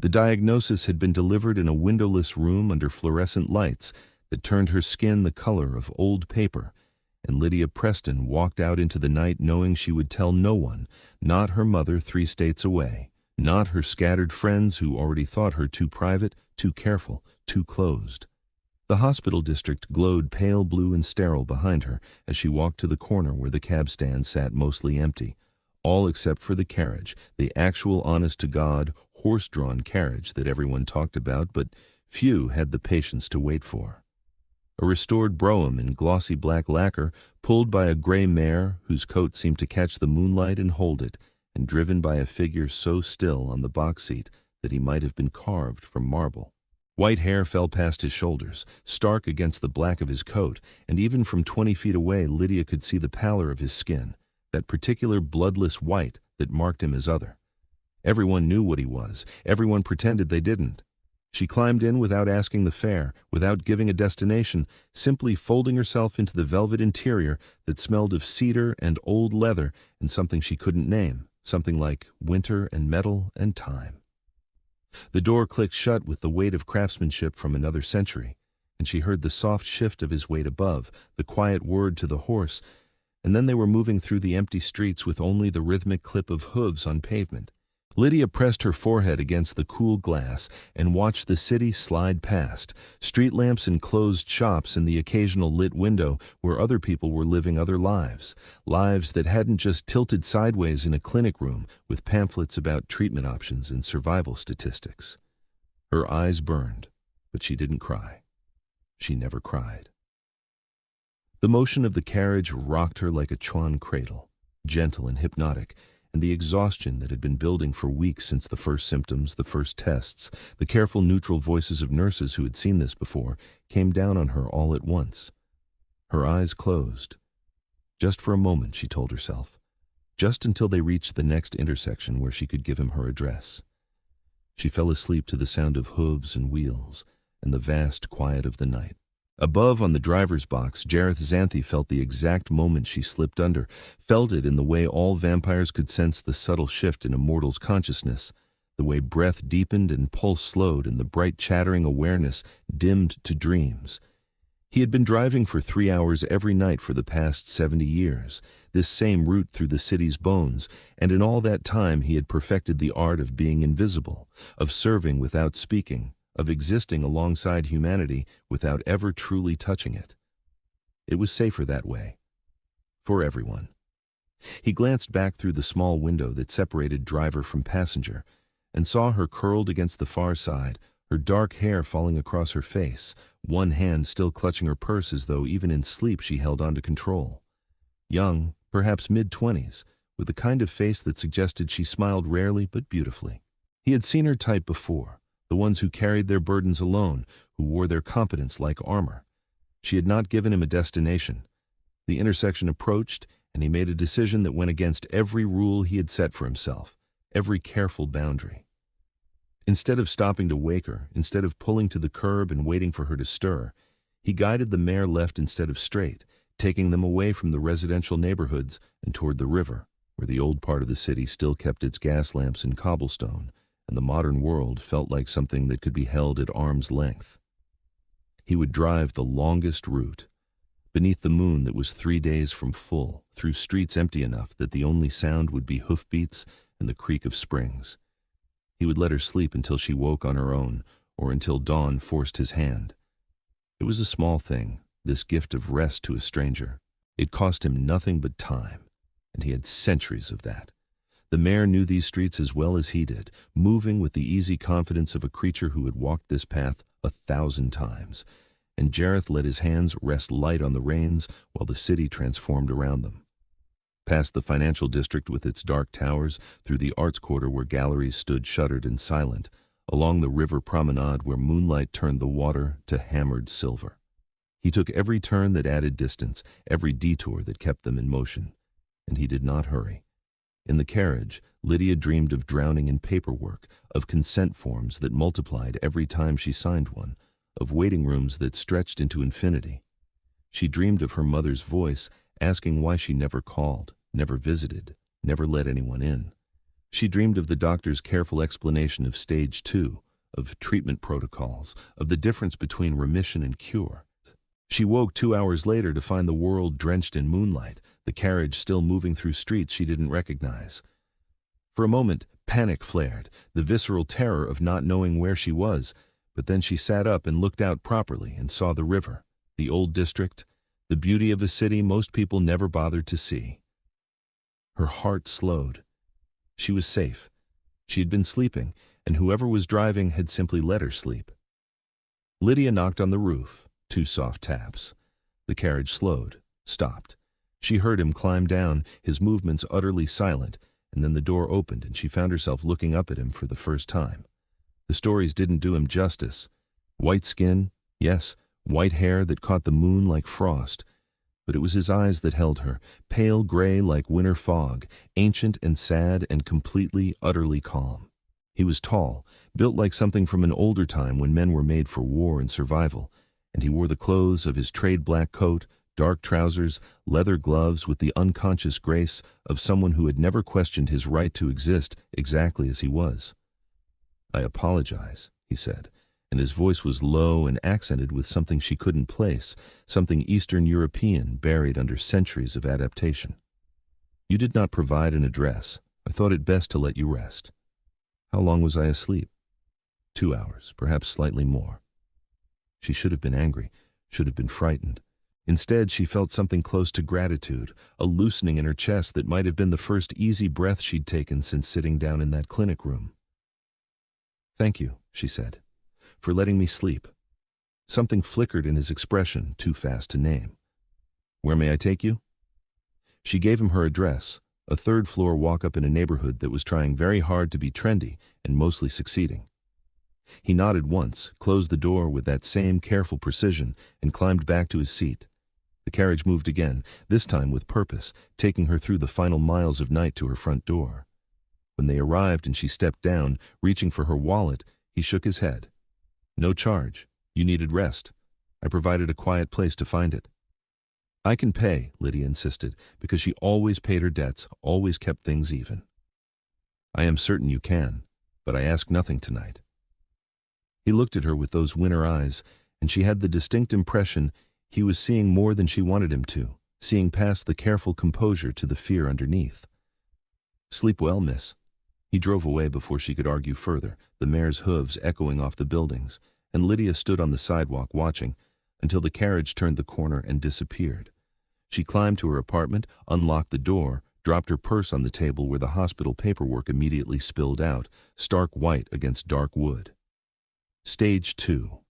The diagnosis had been delivered in a windowless room under fluorescent lights that turned her skin the color of old paper, and Lydia Preston walked out into the night knowing she would tell no one, not her mother 3 states away, not her scattered friends who already thought her too private, too careful, too closed. The hospital district glowed pale blue and sterile behind her as she walked to the corner where the cab stand sat mostly empty, all except for the carriage, the actual honest-to-God, horse-drawn carriage that everyone talked about, but few had the patience to wait for. A restored brougham in glossy black lacquer, pulled by a gray mare whose coat seemed to catch the moonlight and hold it, and driven by a figure so still on the box seat that he might have been carved from marble. White hair fell past his shoulders, stark against the black of his coat, and even from 20 feet away Lydia could see the pallor of his skin, that particular bloodless white that marked him as other. Everyone knew what he was. Everyone pretended they didn't. She climbed in without asking the fare, without giving a destination, simply folding herself into the velvet interior that smelled of cedar and old leather and something she couldn't name, something like winter and metal and time. The door clicked shut with the weight of craftsmanship from another century, and she heard the soft shift of his weight above, the quiet word to the horse, and then they were moving through the empty streets with only the rhythmic clip of hooves on pavement. Lydia pressed her forehead against the cool glass and watched the city slide past, street lamps and closed shops and the occasional lit window where other people were living other lives, lives that hadn't just tilted sideways in a clinic room with pamphlets about treatment options and survival statistics. Her eyes burned, but she didn't cry. She never cried. The motion of the carriage rocked her like a Chuan cradle, gentle and hypnotic, and the exhaustion that had been building for weeks since the first symptoms, the first tests, the careful neutral voices of nurses who had seen this before, came down on her all at once. Her eyes closed. Just for a moment, she told herself. Just until they reached the next intersection where she could give him her address. She fell asleep to the sound of hooves and wheels and the vast quiet of the night. Above on the driver's box, Jareth Xanthe felt the exact moment she slipped under, felt it in the way all vampires could sense the subtle shift in a mortal's consciousness, the way breath deepened and pulse slowed and the bright chattering awareness dimmed to dreams. He had been driving for 3 hours every night for the past 70 years, this same route through the city's bones, and in all that time he had perfected the art of being invisible, of serving without speaking, of existing alongside humanity without ever truly touching it. It was safer that way. For everyone. He glanced back through the small window that separated driver from passenger and saw her curled against the far side, her dark hair falling across her face, one hand still clutching her purse as though even in sleep she held on to control. Young, perhaps mid-20s, with the kind of face that suggested she smiled rarely but beautifully. He had seen her type before. The ones who carried their burdens alone, who wore their competence like armor. She had not given him a destination. The intersection approached, and he made a decision that went against every rule he had set for himself, every careful boundary. Instead of stopping to wake her, instead of pulling to the curb and waiting for her to stir, he guided the mare left instead of straight, taking them away from the residential neighborhoods and toward the river, where the old part of the city still kept its gas lamps and cobblestone, and the modern world felt like something that could be held at arm's length. He would drive the longest route, beneath the moon that was 3 days from full, through streets empty enough that the only sound would be hoofbeats and the creak of springs. He would let her sleep until she woke on her own, or until dawn forced his hand. It was a small thing, this gift of rest to a stranger. It cost him nothing but time, and he had centuries of that. The mare knew these streets as well as he did, moving with the easy confidence of a creature who had walked this path 1,000 times, and Jareth let his hands rest light on the reins while the city transformed around them. Past the financial district with its dark towers, through the arts quarter where galleries stood shuttered and silent, along the river promenade where moonlight turned the water to hammered silver. He took every turn that added distance, every detour that kept them in motion, and he did not hurry. In the carriage, Lydia dreamed of drowning in paperwork, of consent forms that multiplied every time she signed one, of waiting rooms that stretched into infinity. She dreamed of her mother's voice asking why she never called, never visited, never let anyone in. She dreamed of the doctor's careful explanation of stage 2, of treatment protocols, of the difference between remission and cure. She woke 2 hours later to find the world drenched in moonlight, the carriage still moving through streets she didn't recognize. For a moment, panic flared, the visceral terror of not knowing where she was, but then she sat up and looked out properly and saw the river, the old district, the beauty of a city most people never bothered to see. Her heart slowed. She was safe. She had been sleeping, and whoever was driving had simply let her sleep. Lydia knocked on the roof, 2 soft taps. The carriage slowed, stopped. She heard him climb down, his movements utterly silent, and then the door opened and she found herself looking up at him for the first time. The stories didn't do him justice. White skin, yes, white hair that caught the moon like frost. But it was his eyes that held her, pale gray like winter fog, ancient and sad and completely, utterly calm. He was tall, built like something from an older time when men were made for war and survival, and he wore the clothes of his trade black coat, dark trousers, leather gloves with the unconscious grace of someone who had never questioned his right to exist exactly as he was. "I apologize," he said, and his voice was low and accented with something she couldn't place, something Eastern European buried under centuries of adaptation. "You did not provide an address. I thought it best to let you rest." "How long was I asleep?" 2 hours, perhaps slightly more. She should have been angry, should have been frightened. Instead, she felt something close to gratitude, a loosening in her chest that might have been the first easy breath she'd taken since sitting down in that clinic room. "Thank you," she said, "for letting me sleep." Something flickered in his expression, too fast to name. "Where may I take you?" She gave him her address, a third-floor walk-up in a neighborhood that was trying very hard to be trendy and mostly succeeding. He nodded once, closed the door with that same careful precision, and climbed back to his seat. The carriage moved again, this time with purpose, taking her through the final miles of night to her front door. When they arrived and she stepped down, reaching for her wallet, he shook his head. "No charge. You needed rest. I provided a quiet place to find it." "I can pay," Lydia insisted, because she always paid her debts, always kept things even. "I am certain you can, but I ask nothing tonight." He looked at her with those winter eyes, and she had the distinct impression he was seeing more than she wanted him to, seeing past the careful composure to the fear underneath. "Sleep well, miss." He drove away before she could argue further, the mare's hooves echoing off the buildings, and Lydia stood on the sidewalk watching until the carriage turned the corner and disappeared. She climbed to her apartment, unlocked the door, dropped her purse on the table where the hospital paperwork immediately spilled out, stark white against dark wood. Stage 2.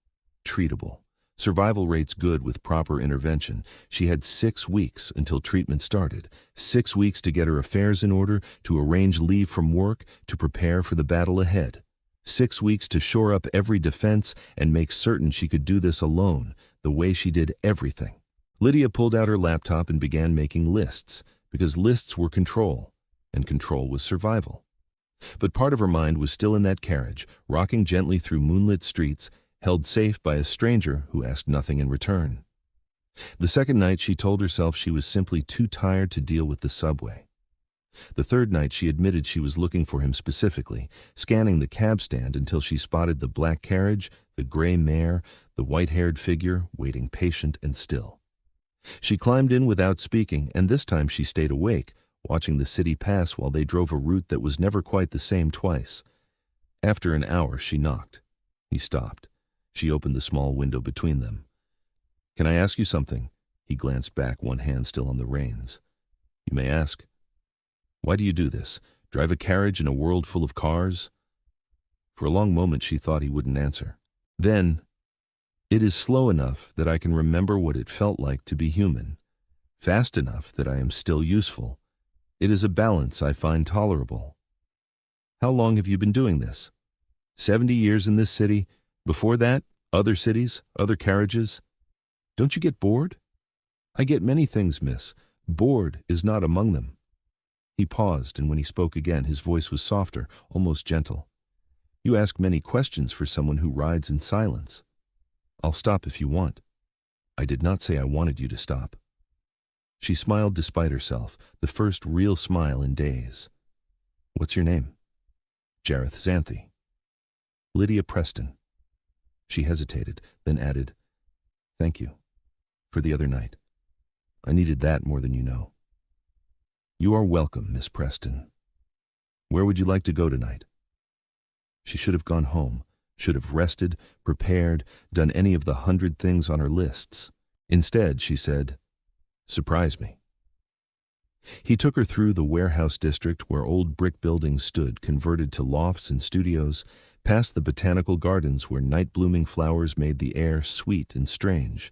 Treatable. Survival rates good with proper intervention. She had 6 weeks until treatment started. 6 weeks to get her affairs in order, to arrange leave from work, to prepare for the battle ahead. 6 weeks to shore up every defense and make certain she could do this alone, the way she did everything. Lydia pulled out her laptop and began making lists, because lists were control, and control was survival. But part of her mind was still in that carriage, rocking gently through moonlit streets, held safe by a stranger who asked nothing in return. The second night she told herself she was simply too tired to deal with the subway. The third night she admitted she was looking for him specifically, scanning the cab stand until she spotted the black carriage, the gray mare, the white-haired figure waiting patient and still. She climbed in without speaking, and this time she stayed awake, watching the city pass while they drove a route that was never quite the same twice. After an hour, she knocked. He stopped. She opened the small window between them. "Can I ask you something?" He glanced back, one hand still on the reins. "You may ask." "Why do you do this? Drive a carriage in a world full of cars?" For a long moment she thought he wouldn't answer. Then, "It is slow enough that I can remember what it felt like to be human. Fast enough that I am still useful. It is a balance I find tolerable." "How long have you been doing this?" 70 years in this city. Before that, other cities, other carriages. Don't you get bored?" "I get many things, miss. Bored is not among them." He paused, and when he spoke again, his voice was softer, almost gentle. "You ask many questions for someone who rides in silence." "I'll stop if you want." "I did not say I wanted you to stop." She smiled despite herself, the first real smile in days. What's your name? Jareth Xanthe. Lydia Preston. She hesitated, then added, Thank you. For the other night. I needed that more than you know. You are welcome, Miss Preston. Where would you like to go tonight? She should have gone home, should have rested, prepared, done any of the 100 things on her lists. Instead, she said, Surprise me. He took her through the warehouse district where old brick buildings stood, converted to lofts and studios, past the botanical gardens where night-blooming flowers made the air sweet and strange,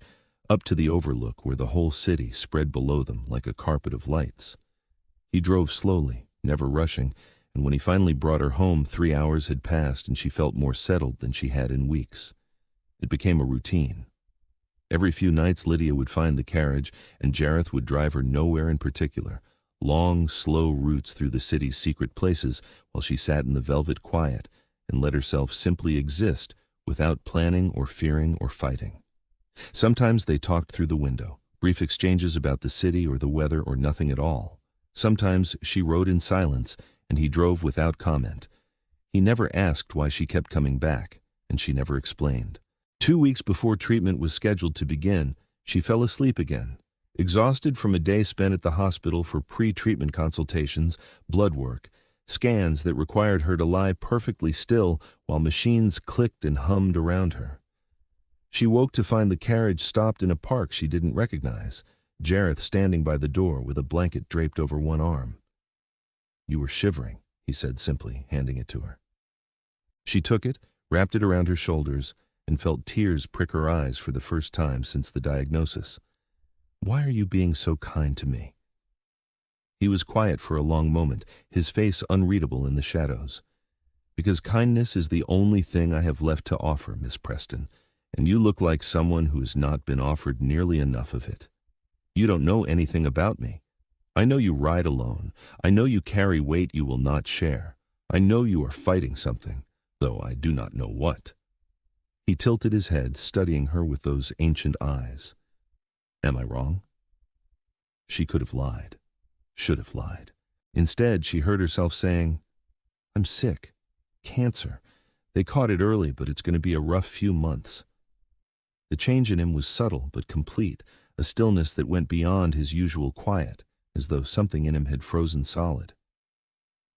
up to the overlook where the whole city spread below them like a carpet of lights. He drove slowly, never rushing, and when he finally brought her home, 3 hours had passed and she felt more settled than she had in weeks. It became a routine. Every few nights Lydia would find the carriage, and Jareth would drive her nowhere in particular, long, slow routes through the city's secret places while she sat in the velvet quiet and let herself simply exist without planning or fearing or fighting. Sometimes they talked through the window, brief exchanges about the city or the weather or nothing at all. Sometimes she rode in silence and he drove without comment. He never asked why she kept coming back, and she never explained. 2 weeks before treatment was scheduled to begin, she fell asleep again, exhausted from a day spent at the hospital for pre-treatment consultations, blood work, scans that required her to lie perfectly still while machines clicked and hummed around her. She woke to find the carriage stopped in a park she didn't recognize, Jareth standing by the door with a blanket draped over one arm. You were shivering, he said simply, handing it to her. She took it, wrapped it around her shoulders, and felt tears prick her eyes for the first time since the diagnosis. Why are you being so kind to me? He was quiet for a long moment, his face unreadable in the shadows. Because kindness is the only thing I have left to offer, Miss Preston, and you look like someone who has not been offered nearly enough of it. You don't know anything about me. I know you ride alone. I know you carry weight you will not share. I know you are fighting something, though I do not know what. He tilted his head, studying her with those ancient eyes. Am I wrong? She could have lied, should have lied. Instead, she heard herself saying, I'm sick. Cancer. They caught it early, but it's going to be a rough few months. The change in him was subtle but complete, a stillness that went beyond his usual quiet, as though something in him had frozen solid.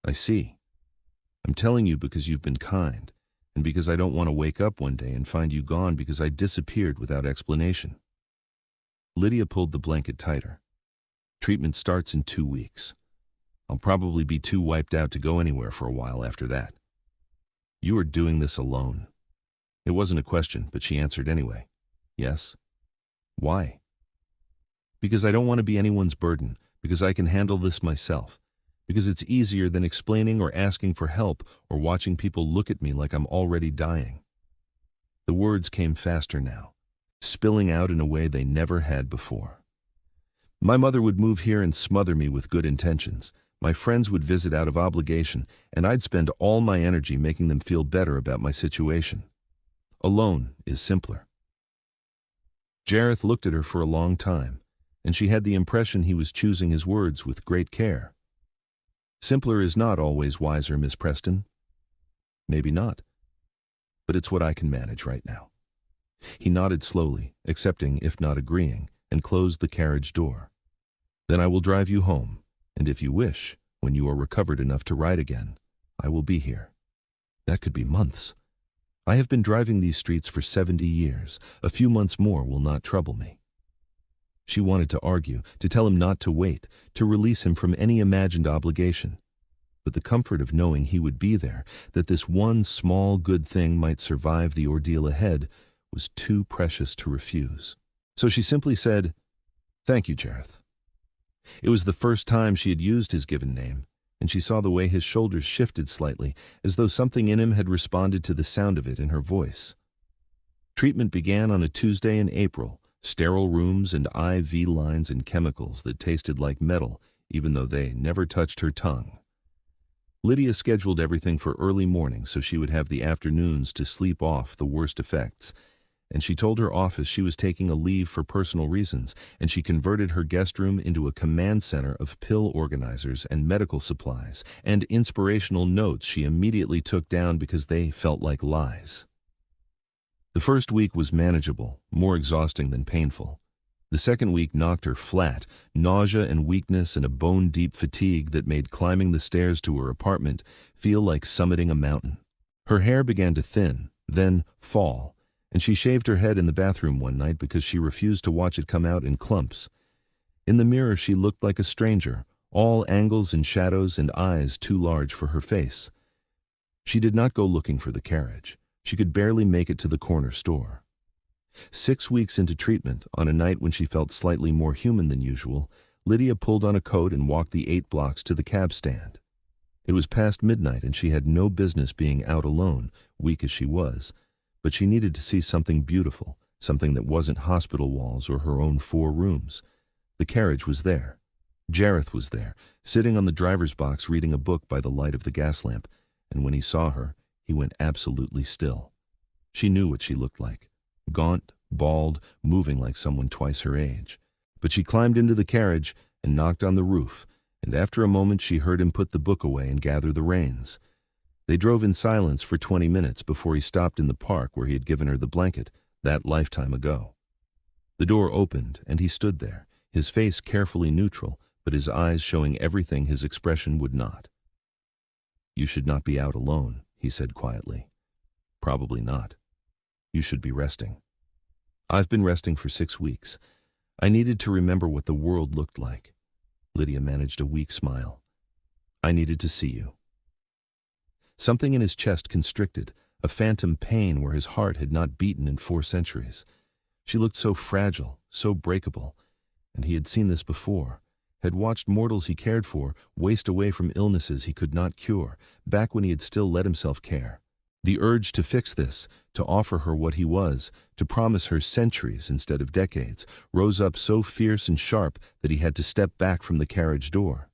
I see. I'm telling you because you've been kind, and because I don't want to wake up one day and find you gone because I disappeared without explanation. Lydia pulled the blanket tighter. Treatment starts in 2 weeks. I'll probably be too wiped out to go anywhere for a while after that. You are doing this alone. It wasn't a question, but she answered anyway. Yes. Why? Because I don't want to be anyone's burden, because I can handle this myself, because it's easier than explaining or asking for help or watching people look at me like I'm already dying. The words came faster now, spilling out in a way they never had before. My mother would move here and smother me with good intentions. My friends would visit out of obligation, and I'd spend all my energy making them feel better about my situation. Alone is simpler. Jareth looked at her for a long time, and she had the impression he was choosing his words with great care. Simpler is not always wiser, Miss Preston. Maybe not. But it's what I can manage right now. He nodded slowly, accepting if not agreeing, and closed the carriage door. Then I will drive you home, and if you wish, when you are recovered enough to ride again, I will be here. That could be months. I have been driving these streets for 70 years. A few months more will not trouble me. She wanted to argue, to tell him not to wait, to release him from any imagined obligation. But the comfort of knowing he would be there, that this one small good thing might survive the ordeal ahead, was too precious to refuse. So she simply said, Thank you, Jareth. It was the first time she had used his given name, and she saw the way his shoulders shifted slightly, as though something in him had responded to the sound of it in her voice. Treatment began on a Tuesday in April, sterile rooms and IV lines and chemicals that tasted like metal, even though they never touched her tongue. Lydia scheduled everything for early morning so she would have the afternoons to sleep off the worst effects, and she told her office she was taking a leave for personal reasons, and she converted her guest room into a command center of pill organizers and medical supplies, and inspirational notes she immediately took down because they felt like lies. The first week was manageable, more exhausting than painful. The second week knocked her flat, nausea and weakness and a bone-deep fatigue that made climbing the stairs to her apartment feel like summiting a mountain. Her hair began to thin, then fall, and she shaved her head in the bathroom one night because she refused to watch it come out in clumps. In the mirror she looked like a stranger, all angles and shadows and eyes too large for her face. She did not go looking for the carriage. She could barely make it to the corner store. 6 weeks into treatment, on a night when she felt slightly more human than usual, Lydia pulled on a coat and walked the 8 blocks to the cab stand. It was past midnight and she had no business being out alone, weak as she was, but she needed to see something beautiful, something that wasn't hospital walls or her own 4 rooms. The carriage was there. Jareth was there, sitting on the driver's box reading a book by the light of the gas lamp, and when he saw her, he went absolutely still. She knew what she looked like. Gaunt, bald, moving like someone twice her age. But she climbed into the carriage and knocked on the roof, and after a moment she heard him put the book away and gather the reins. They drove in silence for 20 minutes before he stopped in the park where he had given her the blanket, that lifetime ago. The door opened and he stood there, his face carefully neutral, but his eyes showing everything his expression would not. "You should not be out alone," he said quietly. "Probably not. You should be resting." "I've been resting for 6 weeks. I needed to remember what the world looked like." Lydia managed a weak smile. "I needed to see you." Something in his chest constricted, a phantom pain where his heart had not beaten in 4 centuries. She looked so fragile, so breakable, and he had seen this before, had watched mortals he cared for waste away from illnesses he could not cure, back when he had still let himself care. The urge to fix this, to offer her what he was, to promise her centuries instead of decades, rose up so fierce and sharp that he had to step back from the carriage door.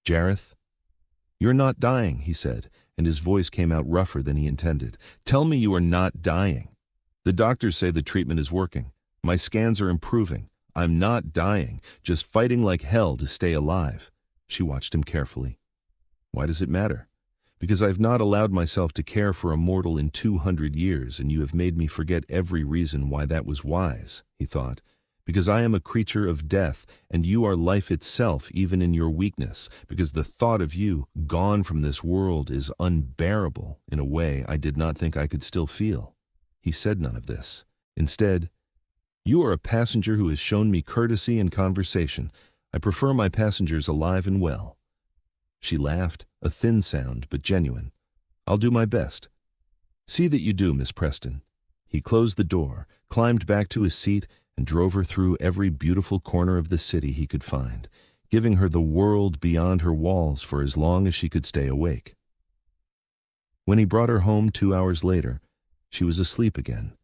"Jareth, you're not dying," he said, and his voice came out rougher than he intended. "Tell me you are not dying. The doctors say the treatment is working. My scans are improving. I'm not dying, just fighting like hell to stay alive." She watched him carefully. "Why does it matter?" "Because I've not allowed myself to care for a mortal in 200 years, and you have made me forget every reason why that was wise," he thought. "Because I am a creature of death, and you are life itself even in your weakness, because the thought of you, gone from this world, is unbearable in a way I did not think I could still feel." He said none of this. Instead, "You are a passenger who has shown me courtesy and conversation. I prefer my passengers alive and well." She laughed, a thin sound, but genuine. "I'll do my best." "See that you do, Miss Preston." He closed the door, climbed back to his seat, and drove her through every beautiful corner of the city he could find, giving her the world beyond her walls for as long as she could stay awake. When he brought her home 2 hours later, she was asleep again,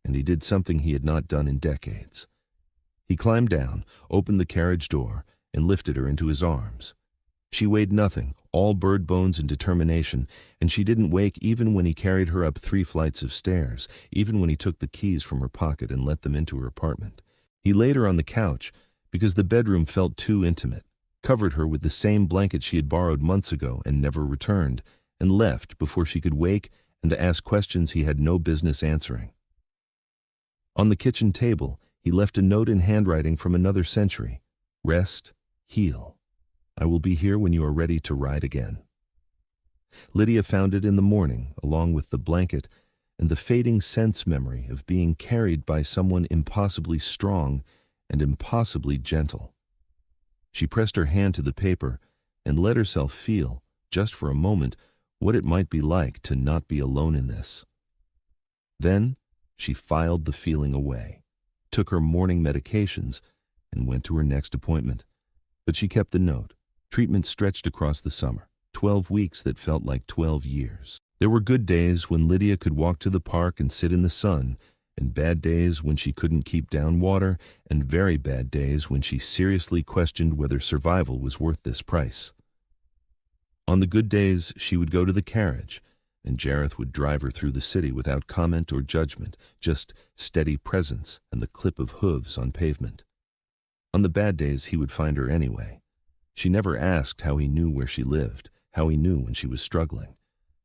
and he did something he had not done in decades. He climbed down, opened the carriage door, and lifted her into his arms. She weighed nothing, all bird bones and determination, and she didn't wake even when he carried her up 3 flights of stairs, even when he took the keys from her pocket and let them into her apartment. He laid her on the couch because the bedroom felt too intimate, covered her with the same blanket she had borrowed months ago and never returned, and left before she could wake and to ask questions he had no business answering. On the kitchen table, he left a note in handwriting from another century. "Rest, heal. I will be here when you are ready to ride again." Lydia found it in the morning, along with the blanket and the fading sense memory of being carried by someone impossibly strong and impossibly gentle. She pressed her hand to the paper and let herself feel, just for a moment, what it might be like to not be alone in this. Then she filed the feeling away, took her morning medications, and went to her next appointment. But she kept the note. Treatment stretched across the summer, 12 weeks that felt like 12 years. There were good days when Lydia could walk to the park and sit in the sun, and bad days when she couldn't keep down water, and very bad days when she seriously questioned whether survival was worth this price. On the good days, she would go to the carriage, and Jareth would drive her through the city without comment or judgment, just steady presence and the clip of hooves on pavement. On the bad days he would find her anyway. She never asked how he knew where she lived, how he knew when she was struggling.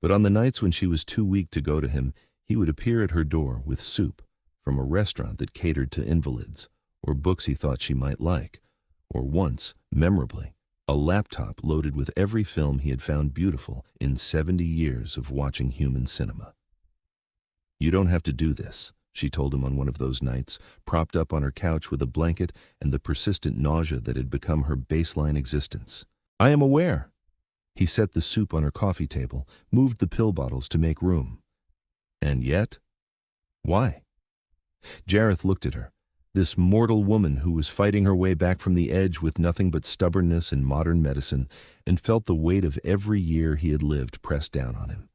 But on the nights when she was too weak to go to him, he would appear at her door with soup from a restaurant that catered to invalids, or books he thought she might like, or once, memorably, a laptop loaded with every film he had found beautiful in 70 years of watching human cinema. "You don't have to do this," she told him on one of those nights, propped up on her couch with a blanket and the persistent nausea that had become her baseline existence. "I am aware." He set the soup on her coffee table, moved the pill bottles to make room. "And yet? Why?" Jareth looked at her, this mortal woman who was fighting her way back from the edge with nothing but stubbornness and modern medicine, and felt the weight of every year he had lived pressed down on him.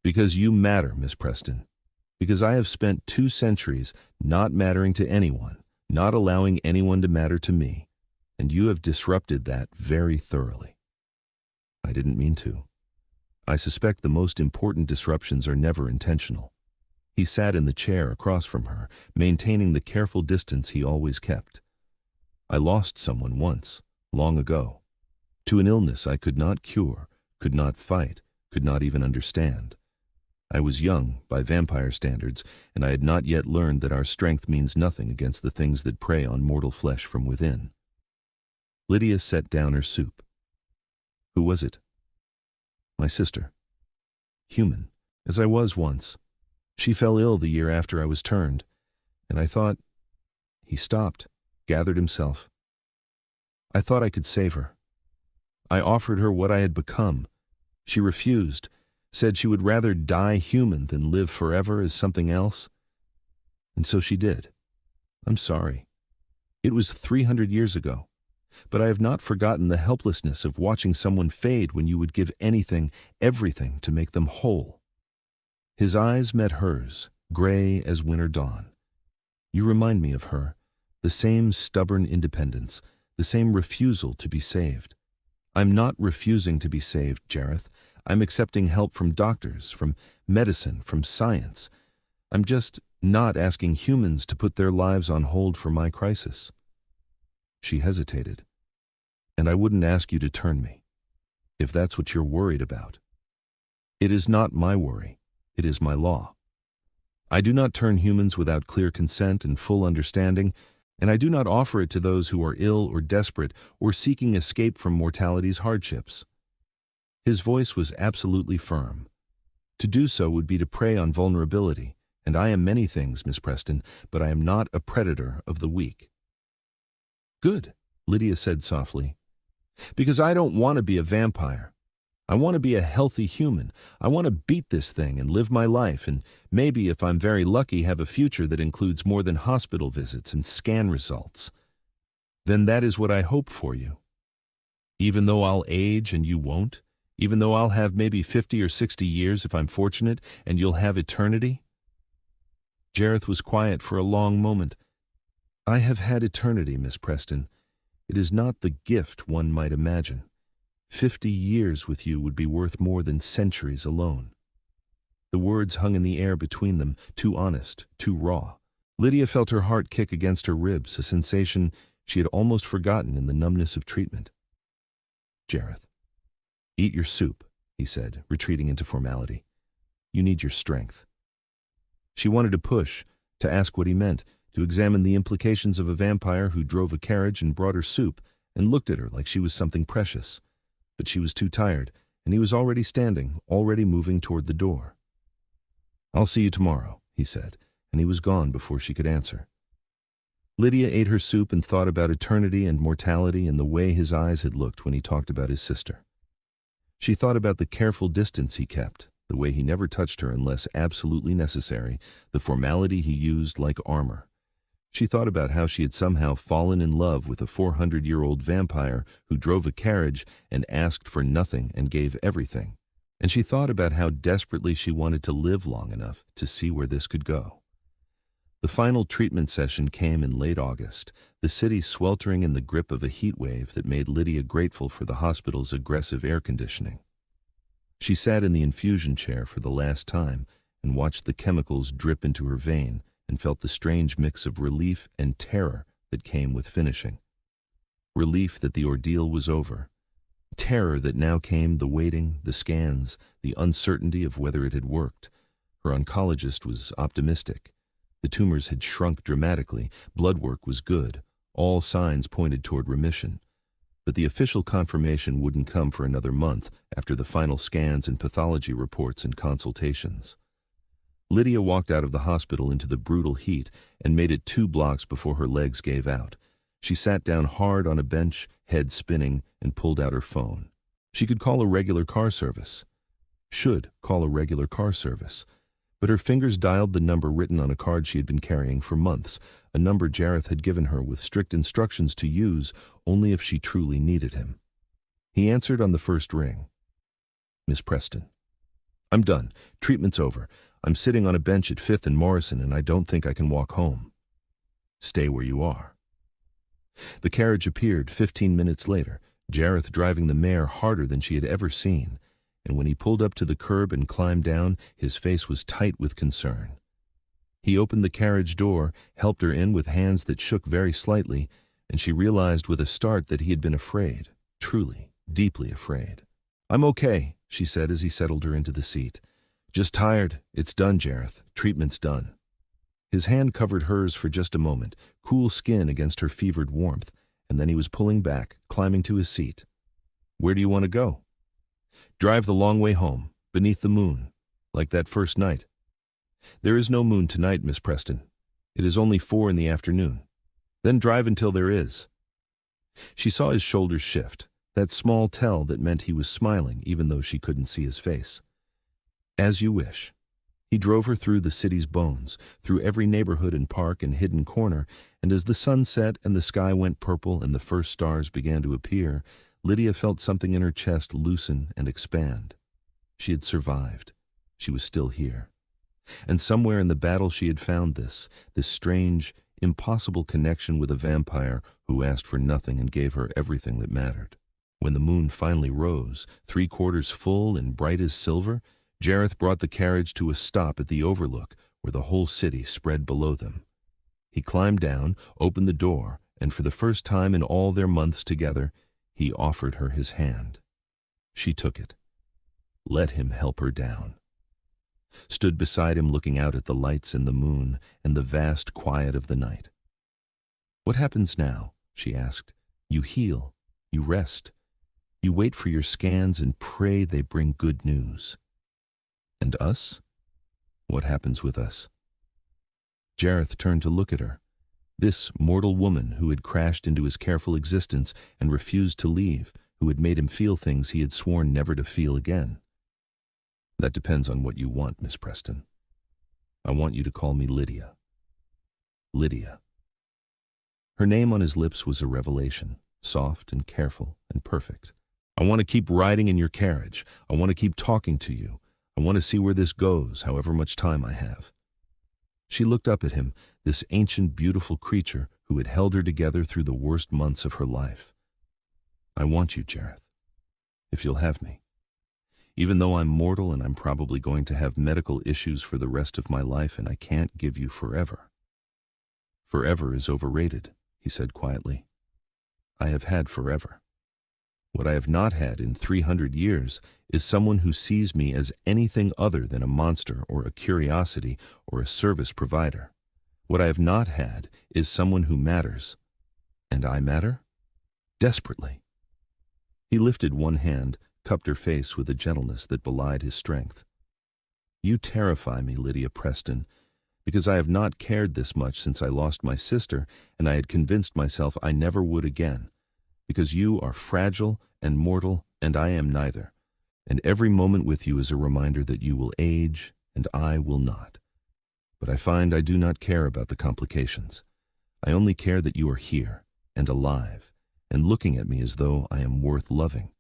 "Because you matter, Miss Preston. Because I have spent 2 centuries not mattering to anyone, not allowing anyone to matter to me, and you have disrupted that very thoroughly." "I didn't mean to. I suspect the most important disruptions are never intentional." He sat in the chair across from her, maintaining the careful distance he always kept. "I lost someone once, long ago, to an illness I could not cure, could not fight, could not even understand. I was young, by vampire standards, and I had not yet learned that our strength means nothing against the things that prey on mortal flesh from within." Lydia set down her soup. "Who was it?" "My sister. Human, as I was once. She fell ill the year after I was turned, and I thought—" He stopped, gathered himself. "I thought I could save her. I offered her what I had become. She refused, said she would rather die human than live forever as something else. And so she did. I'm sorry. It was 300 years ago. But I have not forgotten the helplessness of watching someone fade when you would give anything, everything, to make them whole." His eyes met hers, gray as winter dawn. "You remind me of her, the same stubborn independence, the same refusal to be saved. I'm not refusing to be saved, Jareth. I'm accepting help from doctors, from medicine, from science. I'm just not asking humans to put their lives on hold for my crisis." She hesitated. "And I wouldn't ask you to turn me, if that's what you're worried about. It is not my worry. It is my law. I do not turn humans without clear consent and full understanding, and I do not offer it to those who are ill or desperate or seeking escape from mortality's hardships." His voice was absolutely firm. "To do so would be to prey on vulnerability, and I am many things, Miss Preston, but I am not a predator of the weak." "Good," Lydia said softly, "because I don't want to be a vampire. I want to be a healthy human. I want to beat this thing and live my life, and maybe, if I'm very lucky, have a future that includes more than hospital visits and scan results. Then that is what I hope for you. Even though I'll age and you won't, even though I'll have maybe 50 or 60 years if I'm fortunate, and you'll have eternity." Jareth was quiet for a long moment. "I have had eternity, Miss Preston. It is not the gift one might imagine. 50 years with you would be worth more than centuries alone." The words hung in the air between them, too honest, too raw. Lydia felt her heart kick against her ribs, a sensation she had almost forgotten in the numbness of treatment. "Jareth, eat your soup," he said, retreating into formality. "You need your strength." She wanted to push, to ask what he meant, to examine the implications of a vampire who drove a carriage and brought her soup and looked at her like she was something precious. But she was too tired, and he was already standing, already moving toward the door. "I'll see you tomorrow," he said, and he was gone before she could answer. Lydia ate her soup and thought about eternity and mortality and the way his eyes had looked when he talked about his sister. She thought about the careful distance he kept, the way he never touched her unless absolutely necessary, the formality he used like armor. She thought about how she had somehow fallen in love with a 400-year-old vampire who drove a carriage and asked for nothing and gave everything. And she thought about how desperately she wanted to live long enough to see where this could go. The final treatment session came in late August, the city sweltering in the grip of a heat wave that made Lydia grateful for the hospital's aggressive air conditioning. She sat in the infusion chair for the last time and watched the chemicals drip into her vein and felt the strange mix of relief and terror that came with finishing. Relief that the ordeal was over. Terror that now came the waiting, the scans, the uncertainty of whether it had worked. Her oncologist was optimistic. The tumors had shrunk dramatically, blood work was good, all signs pointed toward remission. But the official confirmation wouldn't come for another month after the final scans and pathology reports and consultations. Lydia walked out of the hospital into the brutal heat and made it 2 blocks before her legs gave out. She sat down hard on a bench, head spinning, and pulled out her phone. She could call a regular car service. Should call a regular car service. But her fingers dialed the number written on a card she had been carrying for months, a number Jareth had given her with strict instructions to use only if she truly needed him. He answered on the first ring. Miss Preston. I'm done. Treatment's over. I'm sitting on a bench at 5th and Morrison, and I don't think I can walk home. Stay where you are. The carriage appeared 15 minutes later, Jareth driving the mare harder than she had ever seen, and when he pulled up to the curb and climbed down, his face was tight with concern. He opened the carriage door, helped her in with hands that shook very slightly, and she realized with a start that he had been afraid, truly, deeply afraid. I'm okay, she said as he settled her into the seat. Just tired. It's done, Jareth. Treatment's done. His hand covered hers for just a moment, cool skin against her fevered warmth, and then he was pulling back, climbing to his seat. Where do you want to go? Drive the long way home, beneath the moon, like that first night. There is no moon tonight, Miss Preston. It is only 4 in the afternoon. Then drive until there is. She saw his shoulders shift, that small tell that meant he was smiling even though she couldn't see his face. As you wish. He drove her through the city's bones, through every neighborhood and park and hidden corner, and as the sun set and the sky went purple and the first stars began to appear, Lydia felt something in her chest loosen and expand. She had survived. She was still here. And somewhere in the battle she had found this strange, impossible connection with a vampire who asked for nothing and gave her everything that mattered. When the moon finally rose, 3/4 full and bright as silver, Jareth brought the carriage to a stop at the overlook where the whole city spread below them. He climbed down, opened the door, and for the first time in all their months together, he offered her his hand. She took it. Let him help her down. Stood beside him looking out at the lights and the moon and the vast quiet of the night. What happens now? She asked. You heal. You rest. You wait for your scans and pray they bring good news. And us? What happens with us? Jareth turned to look at her. This mortal woman who had crashed into his careful existence and refused to leave, who had made him feel things he had sworn never to feel again. That depends on what you want, Miss Preston. I want you to call me Lydia. Lydia. Her name on his lips was a revelation, soft and careful and perfect. I want to keep riding in your carriage. I want to keep talking to you. I want to see where this goes, however much time I have. She looked up at him, this ancient, beautiful creature who had held her together through the worst months of her life. I want you, Jareth, if you'll have me. Even though I'm mortal and I'm probably going to have medical issues for the rest of my life and I can't give you forever. Forever is overrated, he said quietly. I have had forever. What I have not had in 300 years is someone who sees me as anything other than a monster or a curiosity or a service provider. What I have not had is someone who matters. And I matter? Desperately. He lifted one hand, cupped her face with a gentleness that belied his strength. You terrify me, Lydia Preston, because I have not cared this much since I lost my sister and I had convinced myself I never would again. Because you are fragile and mortal, and I am neither. And every moment with you is a reminder that you will age, and I will not. But I find I do not care about the complications. I only care that you are here, and alive, and looking at me as though I am worth loving.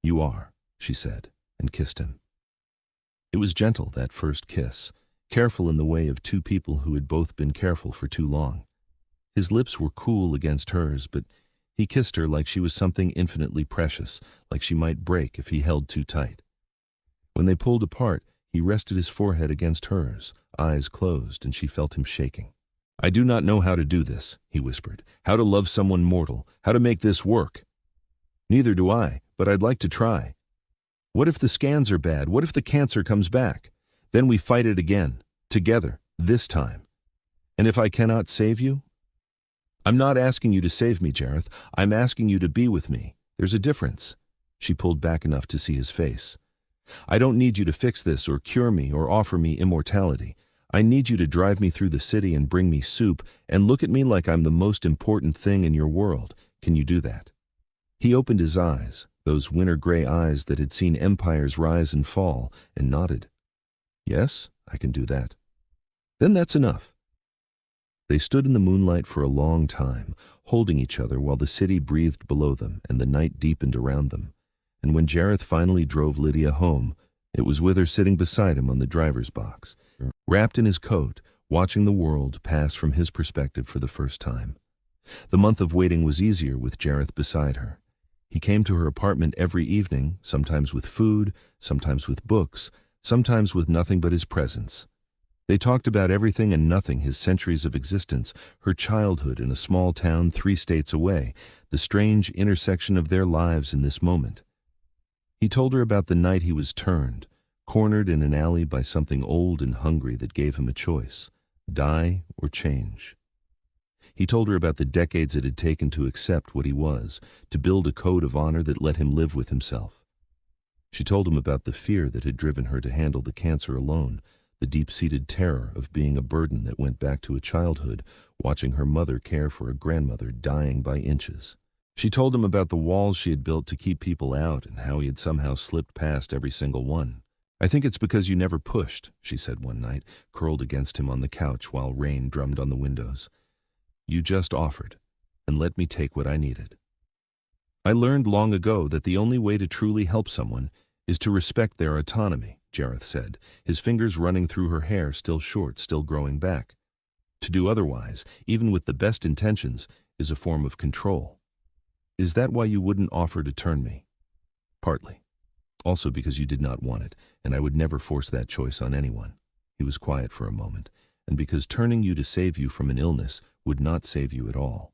You are, she said, and kissed him. It was gentle, that first kiss, careful in the way of two people who had both been careful for too long. His lips were cool against hers, but he kissed her like she was something infinitely precious, like she might break if he held too tight. When they pulled apart, he rested his forehead against hers, eyes closed, and she felt him shaking. "I do not know how to do this," he whispered. "How to love someone mortal, how to make this work." "Neither do I, but I'd like to try." "What if the scans are bad? What if the cancer comes back? Then we fight it again, together, this time. And if I cannot save you?" "I'm not asking you to save me, Jareth. I'm asking you to be with me. There's a difference." She pulled back enough to see his face. "I don't need you to fix this or cure me or offer me immortality. I need you to drive me through the city and bring me soup and look at me like I'm the most important thing in your world. Can you do that?" He opened his eyes, those winter gray eyes that had seen empires rise and fall, and nodded. "Yes, I can do that." "Then that's enough." They stood in the moonlight for a long time, holding each other while the city breathed below them and the night deepened around them. And when Jareth finally drove Lydia home, it was with her sitting beside him on the driver's box, wrapped in his coat, watching the world pass from his perspective for the first time. The month of waiting was easier with Jareth beside her. He came to her apartment every evening, sometimes with food, sometimes with books, sometimes with nothing but his presence. They talked about everything and nothing, his centuries of existence, her childhood in a small town 3 states away, the strange intersection of their lives in this moment. He told her about the night he was turned, cornered in an alley by something old and hungry that gave him a choice, die or change. He told her about the decades it had taken to accept what he was, to build a code of honor that let him live with himself. She told him about the fear that had driven her to handle the cancer alone, the deep-seated terror of being a burden that went back to a childhood, watching her mother care for a grandmother dying by inches. She told him about the walls she had built to keep people out and how he had somehow slipped past every single one. "I think it's because you never pushed," she said one night, curled against him on the couch while rain drummed on the windows. "You just offered, and let me take what I needed." "I learned long ago that the only way to truly help someone is to respect their autonomy," Jareth said, his fingers running through her hair, still short, still growing back. "To do otherwise, even with the best intentions, is a form of control." "Is that why you wouldn't offer to turn me?" "Partly. Also because you did not want it, and I would never force that choice on anyone." He was quiet for a moment. "And because turning you to save you from an illness would not save you at all.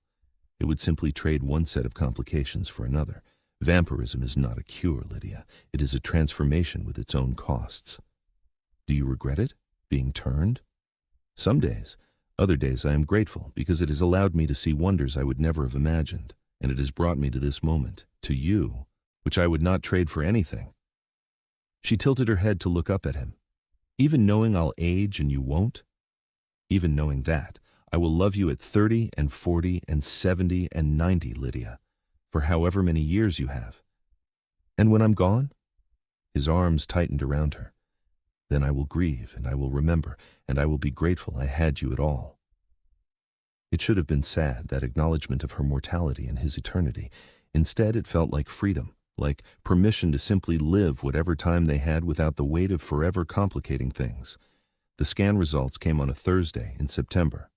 It would simply trade one set of complications for another. Vampirism is not a cure, Lydia. It is a transformation with its own costs." "Do you regret it? Being turned?" "Some days. Other days I am grateful, because it has allowed me to see wonders I would never have imagined, and it has brought me to this moment, to you, which I would not trade for anything." She tilted her head to look up at him. "Even knowing I'll age and you won't? Even knowing that, I will love you at 30 and 40 and 70 and 90, Lydia, for however many years you have. And when I'm gone?" His arms tightened around her. "Then I will grieve, and I will remember, and I will be grateful I had you at all." It should have been sad, that acknowledgement of her mortality and his eternity. Instead, it felt like freedom, like permission to simply live whatever time they had without the weight of forever complicating things. The scan results came on a Thursday in September.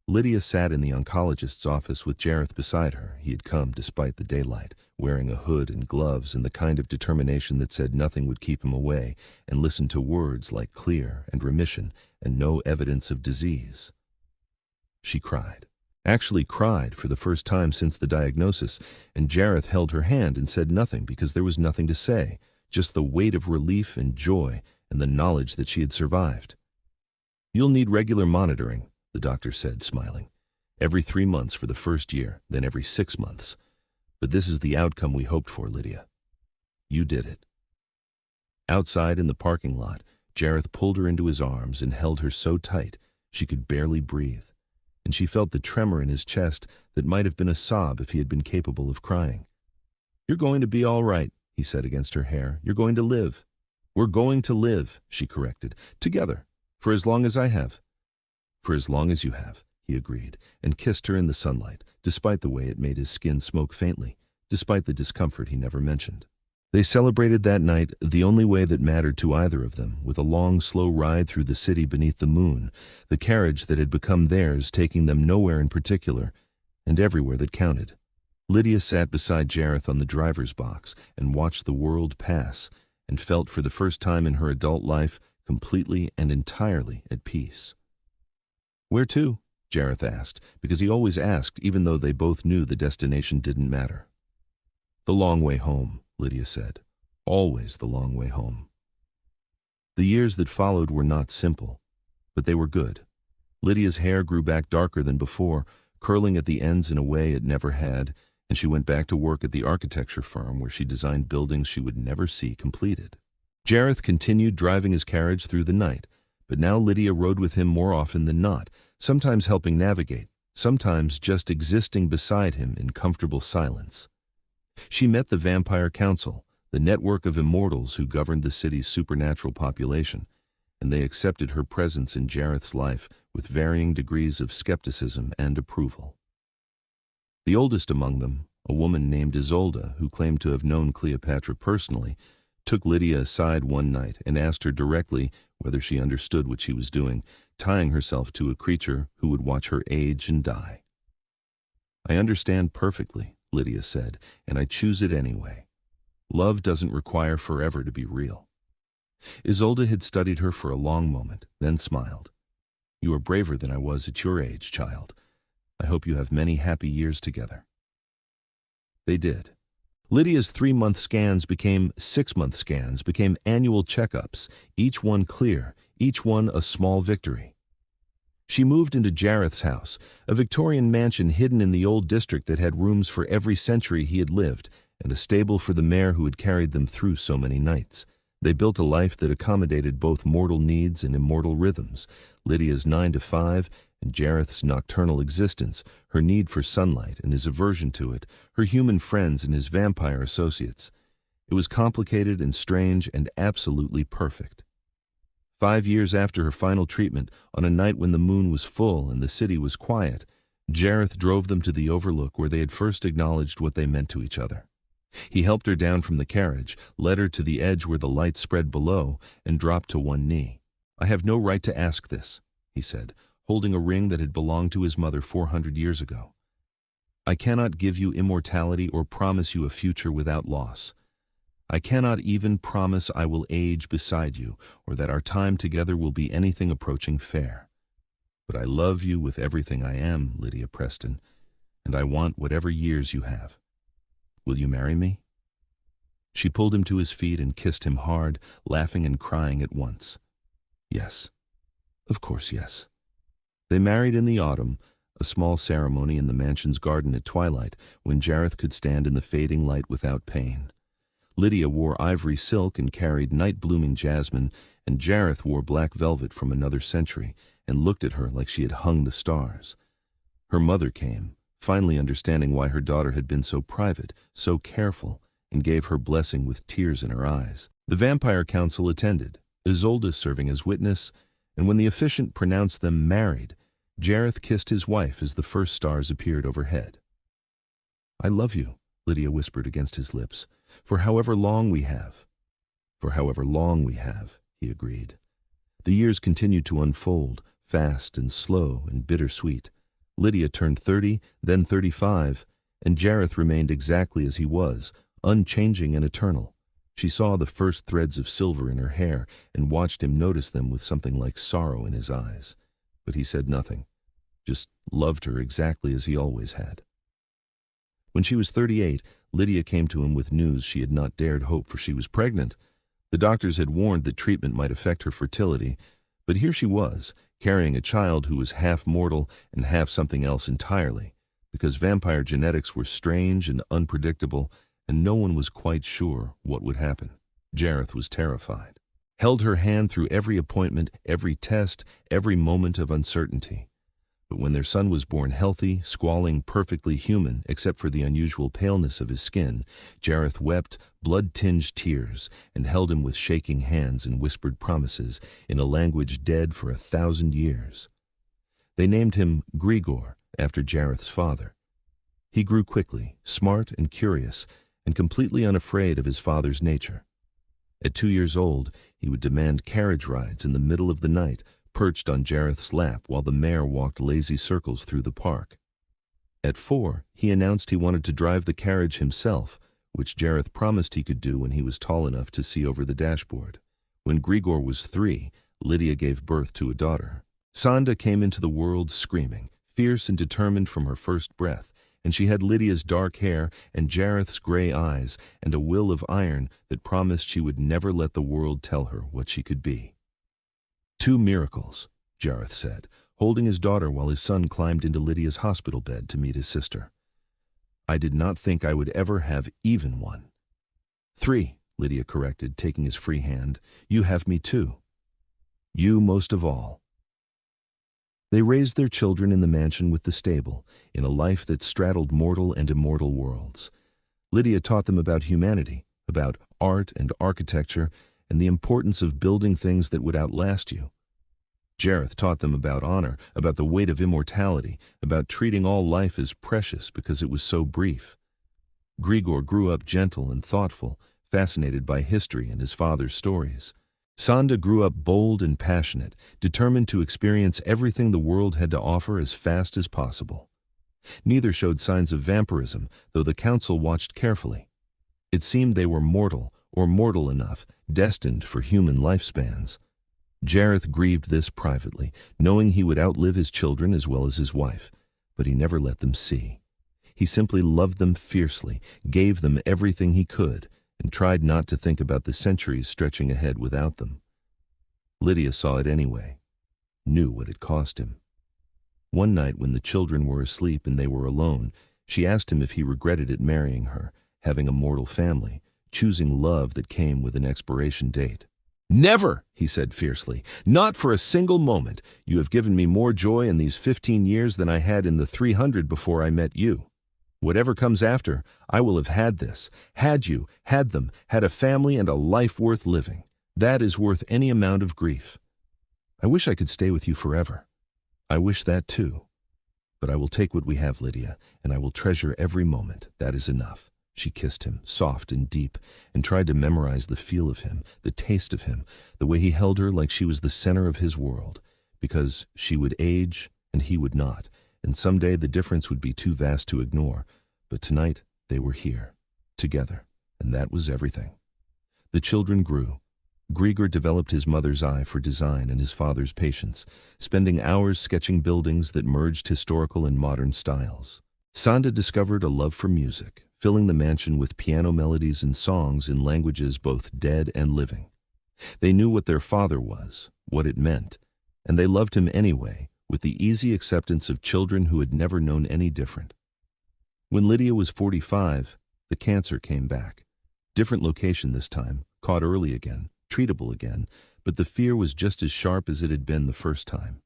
Lydia sat in the oncologist's office with Jareth beside her. He had come despite the daylight, wearing a hood and gloves and the kind of determination that said nothing would keep him away, and listened to words like clear and remission and no evidence of disease. She cried. Actually cried for the first time since the diagnosis, and Jareth held her hand and said nothing because there was nothing to say, just the weight of relief and joy and the knowledge that she had survived. "You'll need regular monitoring," the doctor said, smiling. "Every 3 months for the first year, then every 6 months. But this is the outcome we hoped for, Lydia. You did it." Outside in the parking lot, Jareth pulled her into his arms and held her so tight she could barely breathe, and she felt the tremor in his chest that might have been a sob if he had been capable of crying. "You're going to be all right," he said against her hair. "You're going to live." "We're going to live," she corrected. "Together. For as long as I have." "For as long as you have," he agreed, and kissed her in the sunlight, despite the way it made his skin smoke faintly, despite the discomfort he never mentioned. They celebrated that night the only way that mattered to either of them, with a long, slow ride through the city beneath the moon, the carriage that had become theirs taking them nowhere in particular, and everywhere that counted. Lydia sat beside Jareth on the driver's box and watched the world pass, and felt for the first time in her adult life completely and entirely at peace. "Where to?" Jareth asked, because he always asked even though they both knew the destination didn't matter. "The long way home," Lydia said. "Always the long way home." The years that followed were not simple, but they were good. Lydia's hair grew back darker than before, curling at the ends in a way it never had, and she went back to work at the architecture firm where she designed buildings she would never see completed. Jareth continued driving his carriage through the night, but now Lydia rode with him more often than not, sometimes helping navigate, sometimes just existing beside him in comfortable silence. She met the Vampire Council, the network of immortals who governed the city's supernatural population, and they accepted her presence in Jareth's life with varying degrees of skepticism and approval. The oldest among them, a woman named Isolde, who claimed to have known Cleopatra personally, took Lydia aside one night and asked her directly whether she understood what she was doing, tying herself to a creature who would watch her age and die. "I understand perfectly," Lydia said, "and I choose it anyway. Love doesn't require forever to be real." Isolde had studied her for a long moment, then smiled. "You are braver than I was at your age, child. I hope you have many happy years together." They did. Lydia's 3-month scans became 6-month scans, became annual checkups, each one clear, each one a small victory. She moved into Jareth's house, a Victorian mansion hidden in the old district that had rooms for every century he had lived, and a stable for the mare who had carried them through so many nights. They built a life that accommodated both mortal needs and immortal rhythms, Lydia's 9 to 5 and Jareth's nocturnal existence, her need for sunlight and his aversion to it, her human friends and his vampire associates. It was complicated and strange and absolutely perfect. 5 years after her final treatment, on a night when the moon was full and the city was quiet, Jareth drove them to the overlook where they had first acknowledged what they meant to each other. He helped her down from the carriage, led her to the edge where the light spread below, and dropped to one knee. "I have no right to ask this," he said, holding a ring that had belonged to his mother 400 years ago. "I cannot give you immortality or promise you a future without loss. I cannot even promise I will age beside you or that our time together will be anything approaching fair. But I love you with everything I am, Lydia Preston, and I want whatever years you have. Will you marry me?" She pulled him to his feet and kissed him hard, laughing and crying at once. "Yes. Of course, yes." They married in the autumn, a small ceremony in the mansion's garden at twilight, when Jareth could stand in the fading light without pain. Lydia wore ivory silk and carried night-blooming jasmine, and Jareth wore black velvet from another century and looked at her like she had hung the stars. Her mother came, finally understanding why her daughter had been so private, so careful, and gave her blessing with tears in her eyes. The Vampire Council attended, Isolde serving as witness, and when the officiant pronounced them married, Jareth kissed his wife as the first stars appeared overhead. "I love you," Lydia whispered against his lips, "for however long we have." "For however long we have," he agreed. The years continued to unfold, fast and slow and bittersweet. Lydia turned 30, then 35, and Jareth remained exactly as he was, unchanging and eternal. She saw the first threads of silver in her hair and watched him notice them with something like sorrow in his eyes. But he said nothing, just loved her exactly as he always had. When she was 38, Lydia came to him with news she had not dared hope, for she was pregnant. The doctors had warned that treatment might affect her fertility, but here she was, carrying a child who was half mortal and half something else entirely, because vampire genetics were strange and unpredictable, and no one was quite sure what would happen. Jareth was terrified, held her hand through every appointment, every test, every moment of uncertainty. But when their son was born healthy, squalling, perfectly human, except for the unusual paleness of his skin, Jareth wept blood-tinged tears and held him with shaking hands and whispered promises in a language dead for 1,000 years. They named him Grigor, after Jareth's father. He grew quickly, smart and curious, and completely unafraid of his father's nature. At 2 years old, he would demand carriage rides in the middle of the night, perched on Jareth's lap while the mare walked lazy circles through the park. At 4, he announced he wanted to drive the carriage himself, which Jareth promised he could do when he was tall enough to see over the dashboard. When Grigor was 3, Lydia gave birth to a daughter. Xanthe came into the world screaming, fierce and determined from her first breath, and she had Lydia's dark hair and Jareth's gray eyes and a will of iron that promised she would never let the world tell her what she could be. 2 miracles, Jareth said, holding his daughter while his son climbed into Lydia's hospital bed to meet his sister. I did not think I would ever have even one. 3, Lydia corrected, taking his free hand. You have me too. You most of all. They raised their children in the mansion with the stable, in a life that straddled mortal and immortal worlds. Lydia taught them about humanity, about art and architecture, and the importance of building things that would outlast you. Jareth taught them about honor, about the weight of immortality, about treating all life as precious because it was so brief. Grigor grew up gentle and thoughtful, fascinated by history and his father's stories. Xanthe grew up bold and passionate, determined to experience everything the world had to offer as fast as possible. Neither showed signs of vampirism, though the council watched carefully. It seemed they were mortal, or mortal enough, destined for human lifespans. Jareth grieved this privately, knowing he would outlive his children as well as his wife, but he never let them see. He simply loved them fiercely, gave them everything he could, and tried not to think about the centuries stretching ahead without them. Lydia saw it anyway, knew what it cost him. One night when the children were asleep and they were alone, she asked him if he regretted it marrying her, having a mortal family, choosing love that came with an expiration date. Never, he said fiercely, not for a single moment. You have given me more joy in these 15 years than I had in the 300 before I met you. Whatever comes after, I will have had this, had you, had them, had a family and a life worth living. That is worth any amount of grief. I wish I could stay with you forever. I wish that too. But I will take what we have, Lydia, and I will treasure every moment. That is enough. She kissed him, soft and deep, and tried to memorize the feel of him, the taste of him, the way he held her like she was the center of his world, because she would age and he would not, and someday the difference would be too vast to ignore. But tonight they were here, together, and that was everything. The children grew. Grigor developed his mother's eye for design and his father's patience, spending hours sketching buildings that merged historical and modern styles. Xanthe discovered a love for music, filling the mansion with piano melodies and songs in languages both dead and living. They knew what their father was, what it meant, and they loved him anyway, with the easy acceptance of children who had never known any different. When Lydia was 45, the cancer came back. Different location this time, caught early again, treatable again, but the fear was just as sharp as it had been the first time.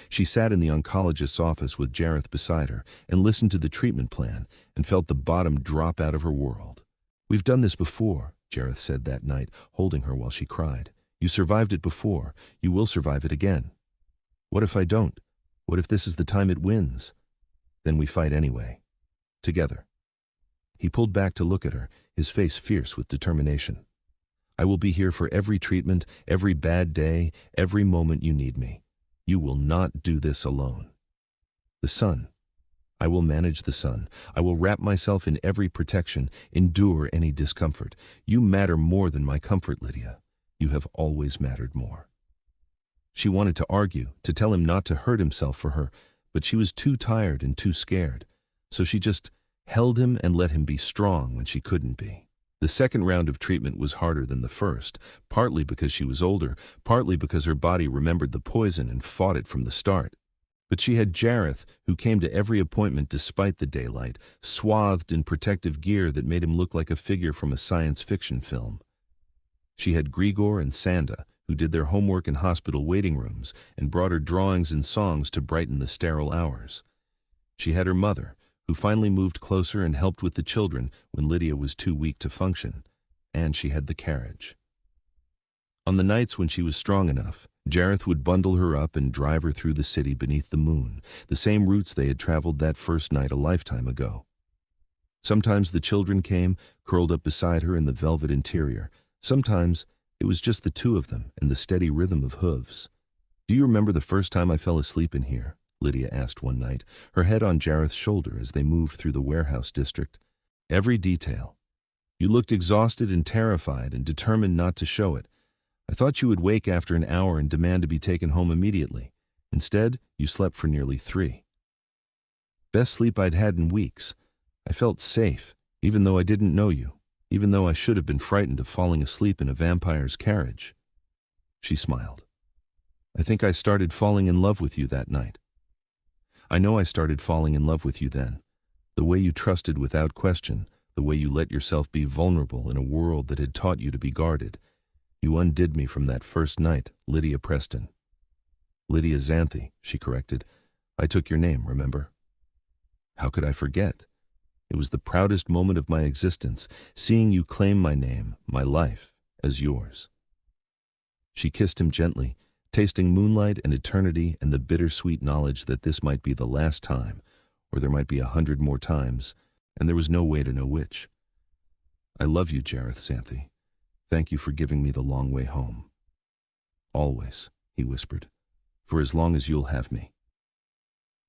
She sat in the oncologist's office with Jareth beside her and listened to the treatment plan and felt the bottom drop out of her world. We've done this before, Jareth said that night, holding her while she cried. You survived it before. You will survive it again. What if I don't? What if this is the time it wins? Then we fight anyway. Together. He pulled back to look at her, his face fierce with determination. I will be here for every treatment, every bad day, every moment you need me. You will not do this alone. The sun. I will manage the sun. I will wrap myself in every protection, endure any discomfort. You matter more than my comfort, Lydia. You have always mattered more. She wanted to argue, to tell him not to hurt himself for her, but she was too tired and too scared. So she just held him and let him be strong when she couldn't be. The second round of treatment was harder than the first, partly because she was older, partly because her body remembered the poison and fought it from the start. But she had Jareth, who came to every appointment despite the daylight, swathed in protective gear that made him look like a figure from a science fiction film. She had Grigor and Xanthe, who did their homework in hospital waiting rooms and brought her drawings and songs to brighten the sterile hours. She had her mother, who finally moved closer and helped with the children when Lydia was too weak to function, and she had the carriage. On the nights when she was strong enough, Jareth would bundle her up and drive her through the city beneath the moon, the same routes they had traveled that first night a lifetime ago. Sometimes the children came, curled up beside her in the velvet interior. Sometimes it was just the two of them and the steady rhythm of hooves. Do you remember the first time I fell asleep in here? Lydia asked one night, her head on Jareth's shoulder as they moved through the warehouse district. Every detail, You looked exhausted and terrified and determined not to show it. I thought you would wake after an hour and demand to be taken home immediately. Instead, you slept for nearly 3. Best sleep I'd had in weeks. I felt safe, even though I didn't know you, even though I should have been frightened of falling asleep in a vampire's carriage. She smiled. I think I started falling in love with you that night. I know I started falling in love with you then. The way you trusted without question, the way you let yourself be vulnerable in a world that had taught you to be guarded. You undid me from that first night, Lydia Preston. Lydia Xanthe, she corrected. I took your name, remember? How could I forget? It was the proudest moment of my existence, seeing you claim my name, my life, as yours. She kissed him gently, tasting moonlight and eternity and the bittersweet knowledge that this might be the last time, or there might be 100 more times, and there was no way to know which. I love you, Jareth Xanthe. Thank you for giving me the long way home. Always, he whispered, for as long as you'll have me.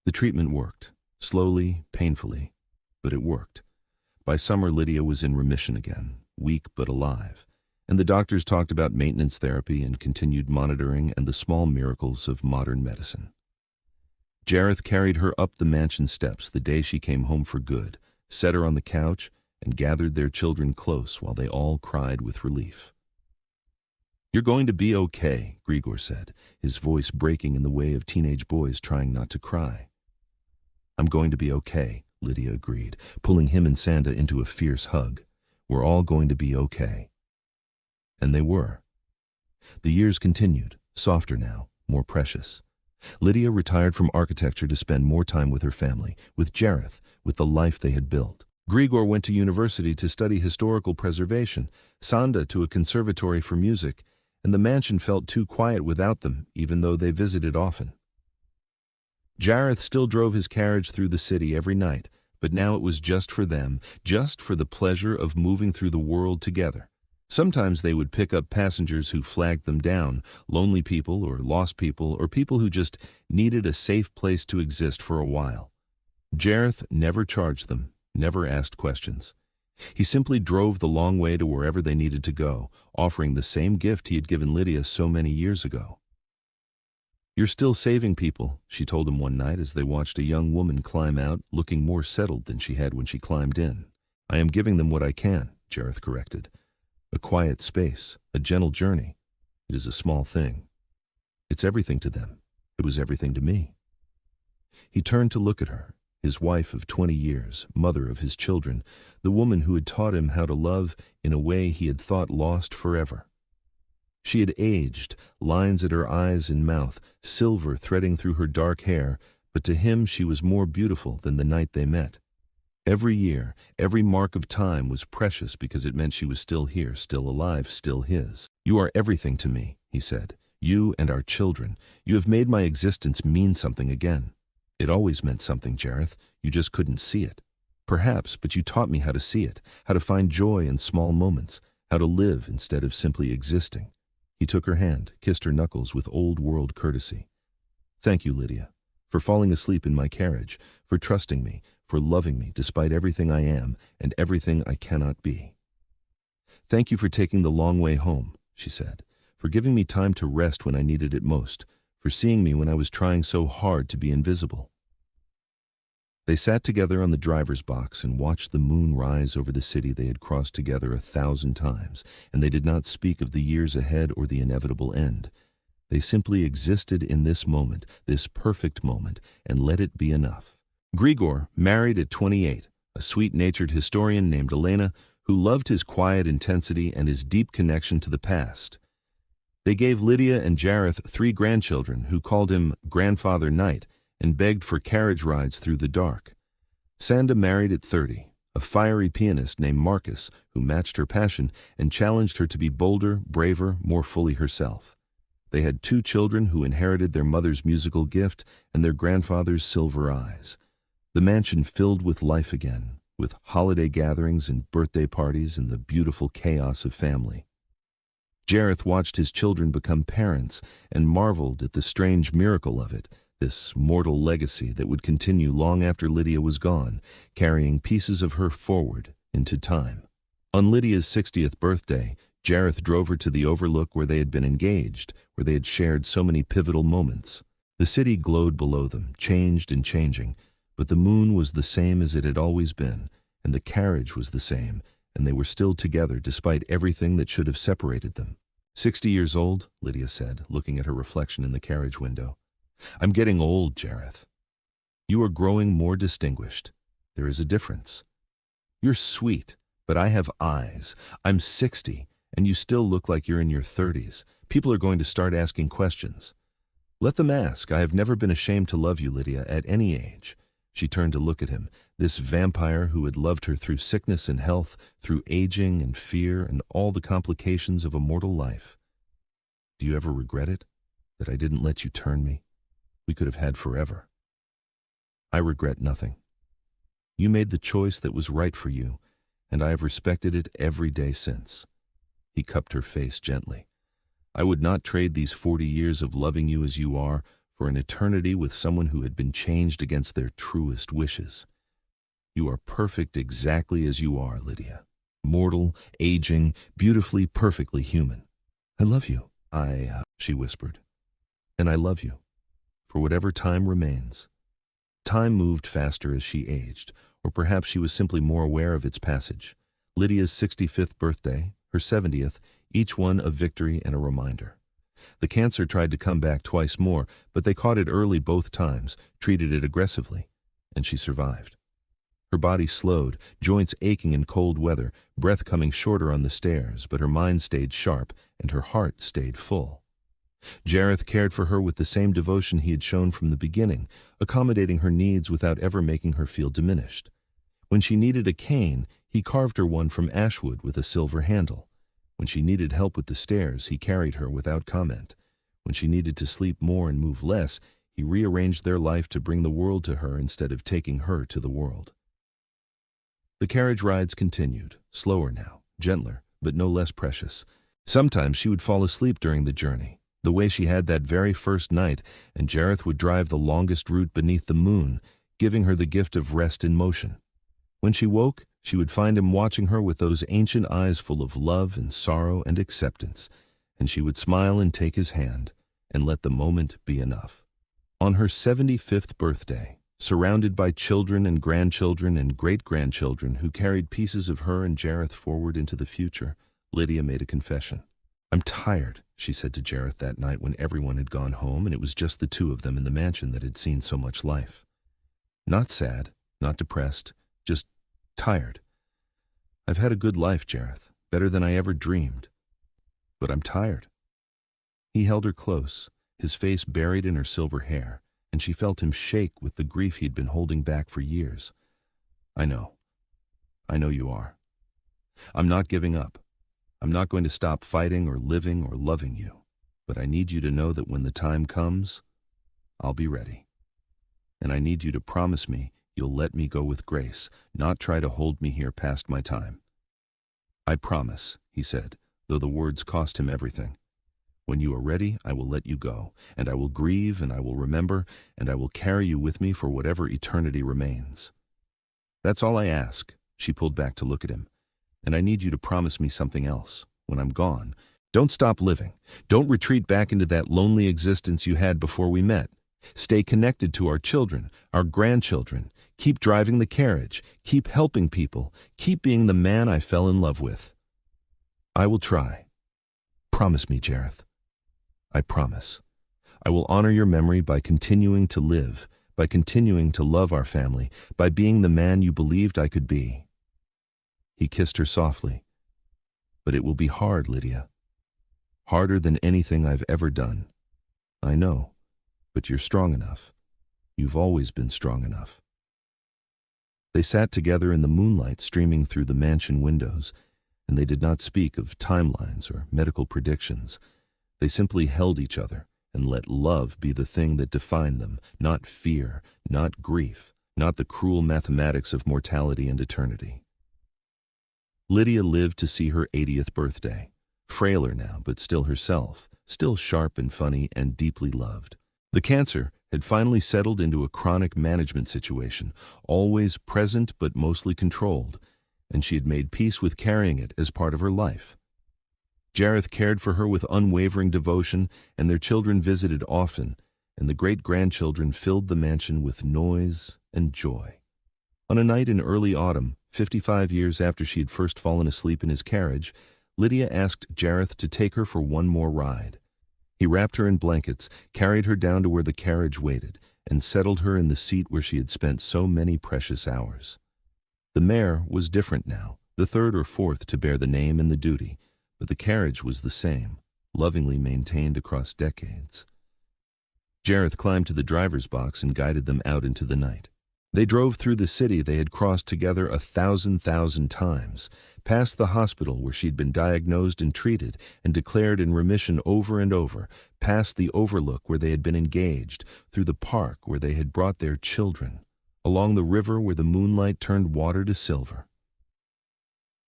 The treatment worked, slowly, painfully, but it worked. By summer, Lydia was in remission again, weak but alive, and the doctors talked about maintenance therapy and continued monitoring and the small miracles of modern medicine. Jareth carried her up the mansion steps the day she came home for good, set her on the couch, and gathered their children close while they all cried with relief. You're going to be okay, Grigor said, his voice breaking in the way of teenage boys trying not to cry. I'm going to be okay, Lydia agreed, pulling him and Sanda into a fierce hug. We're all going to be okay. And they were. The years continued, softer now, more precious. Lydia retired from architecture to spend more time with her family, with Jareth, with the life they had built. Grigor went to university to study historical preservation, Sanda to a conservatory for music, and the mansion felt too quiet without them, even though they visited often. Jareth still drove his carriage through the city every night, but now it was just for them, just for the pleasure of moving through the world together. Sometimes they would pick up passengers who flagged them down, lonely people or lost people or people who just needed a safe place to exist for a while. Jareth never charged them, never asked questions. He simply drove the long way to wherever they needed to go, offering the same gift he had given Lydia so many years ago. You're still saving people, she told him one night as they watched a young woman climb out, looking more settled than she had when she climbed in. I am giving them what I can, Jareth corrected. A quiet space, a gentle journey. It is a small thing. It's everything to them. It was everything to me. He turned to look at her, his wife of 20 years, mother of his children, the woman who had taught him how to love in a way he had thought lost forever. She had aged, lines at her eyes and mouth, silver threading through her dark hair, but to him she was more beautiful than the night they met. Every year, every mark of time was precious because it meant she was still here, still alive, still his. You are everything to me, he said. You and our children. You have made my existence mean something again. It always meant something, Jareth. You just couldn't see it. Perhaps, but you taught me how to see it, how to find joy in small moments, how to live instead of simply existing. He took her hand, kissed her knuckles with old-world courtesy. Thank you, Lydia, for falling asleep in my carriage, for trusting me, for loving me despite everything I am and everything I cannot be. Thank you for taking the long way home, she said, for giving me time to rest when I needed it most, for seeing me when I was trying so hard to be invisible. They sat together on the driver's box and watched the moon rise over the city they had crossed together 1,000 times, and they did not speak of the years ahead or the inevitable end. They simply existed in this moment, this perfect moment, and let it be enough. Grigor, married at 28, a sweet-natured historian named Elena, who loved his quiet intensity and his deep connection to the past. They gave Lydia and Jareth 3 grandchildren who called him Grandfather Knight and begged for carriage rides through the dark. Sanda married at 30, a fiery pianist named Marcus who matched her passion and challenged her to be bolder, braver, more fully herself. They had 2 children who inherited their mother's musical gift and their grandfather's silver eyes. The mansion filled with life again, with holiday gatherings and birthday parties and the beautiful chaos of family. Jareth watched his children become parents and marveled at the strange miracle of it, this mortal legacy that would continue long after Lydia was gone, carrying pieces of her forward into time. On Lydia's 60th birthday, Jareth drove her to the overlook where they had been engaged, where they had shared so many pivotal moments. The city glowed below them, changed and changing, but the moon was the same as it had always been, and the carriage was the same, and they were still together despite everything that should have separated them. 60 years old, Lydia said, looking at her reflection in the carriage window. I'm getting old, Jareth. You are growing more distinguished. There is a difference. You're sweet, but I have eyes. I'm 60, and you still look like you're in your 30s. People are going to start asking questions. Let them ask. I have never been ashamed to love you, Lydia, at any age. She turned to look at him, this vampire who had loved her through sickness and health, through aging and fear and all the complications of a mortal life. Do you ever regret it? That I didn't let you turn me? We could have had forever. I regret nothing. You made the choice that was right for you, and I have respected it every day since. He cupped her face gently. I would not trade these 40 years of loving you as you are for an eternity with someone who had been changed against their truest wishes. You are perfect exactly as you are, Lydia. Mortal, aging, beautifully, perfectly human. I love you. She whispered. And I love you. For whatever time remains. Time moved faster as she aged, or perhaps she was simply more aware of its passage. Lydia's 65th birthday, her 70th, each one a victory and a reminder. The cancer tried to come back twice more, but they caught it early both times, treated it aggressively, and she survived. Her body slowed, joints aching in cold weather, breath coming shorter on the stairs, but her mind stayed sharp and her heart stayed full. Jareth cared for her with the same devotion he had shown from the beginning, accommodating her needs without ever making her feel diminished. When she needed a cane, he carved her one from ashwood with a silver handle. When she needed help with the stairs, he carried her without comment. When she needed to sleep more and move less, he rearranged their life to bring the world to her instead of taking her to the world. The carriage rides continued, slower now, gentler, but no less precious. Sometimes she would fall asleep during the journey, the way she had that very first night, and Jareth would drive the longest route beneath the moon, giving her the gift of rest in motion. When she woke, she would find him watching her with those ancient eyes full of love and sorrow and acceptance, and she would smile and take his hand, and let the moment be enough. On her 75th birthday, surrounded by children and grandchildren and great-grandchildren who carried pieces of her and Jareth forward into the future, Lydia made a confession. I'm tired, she said to Jareth that night when everyone had gone home and it was just the two of them in the mansion that had seen so much life. Not sad, not depressed, just tired. I've had a good life, Jareth, better than I ever dreamed. But I'm tired. He held her close, his face buried in her silver hair, and she felt him shake with the grief he'd been holding back for years. I know you are. I'm not giving up. I'm not going to stop fighting or living or loving you, but I need you to know that when the time comes, I'll be ready. And I need you to promise me you'll let me go with grace, not try to hold me here past my time. I promise, he said, though the words cost him everything. When you are ready, I will let you go, and I will grieve, and I will remember, and I will carry you with me for whatever eternity remains. That's all I ask, she pulled back to look at him. And I need you to promise me something else. When I'm gone, don't stop living. Don't retreat back into that lonely existence you had before we met. Stay connected to our children, our grandchildren. Keep driving the carriage. Keep helping people. Keep being the man I fell in love with. I will try. Promise me, Jareth. I promise. I will honor your memory by continuing to live, by continuing to love our family, by being the man you believed I could be. He kissed her softly. But it will be hard, Lydia. Harder than anything I've ever done. I know, but you're strong enough. You've always been strong enough. They sat together in the moonlight streaming through the mansion windows, and they did not speak of timelines or medical predictions. They simply held each other and let love be the thing that defined them, not fear, not grief, not the cruel mathematics of mortality and eternity. Lydia lived to see her 80th birthday, frailer now but still herself, still sharp and funny and deeply loved. The cancer had finally settled into a chronic management situation, always present but mostly controlled, and she had made peace with carrying it as part of her life. Jareth cared for her with unwavering devotion, and their children visited often, and the great-grandchildren filled the mansion with noise and joy. On a night in early autumn, 55 years after she had first fallen asleep in his carriage, Lydia asked Jareth to take her for one more ride. He wrapped her in blankets, carried her down to where the carriage waited, and settled her in the seat where she had spent so many precious hours. The mare was different now, the third or fourth to bear the name and the duty, but the carriage was the same, lovingly maintained across decades. Jareth climbed to the driver's box and guided them out into the night. They drove through the city they had crossed together 1,000 times, past the hospital where she'd been diagnosed and treated and declared in remission over and over, past the overlook where they had been engaged, through the park where they had brought their children, along the river where the moonlight turned water to silver.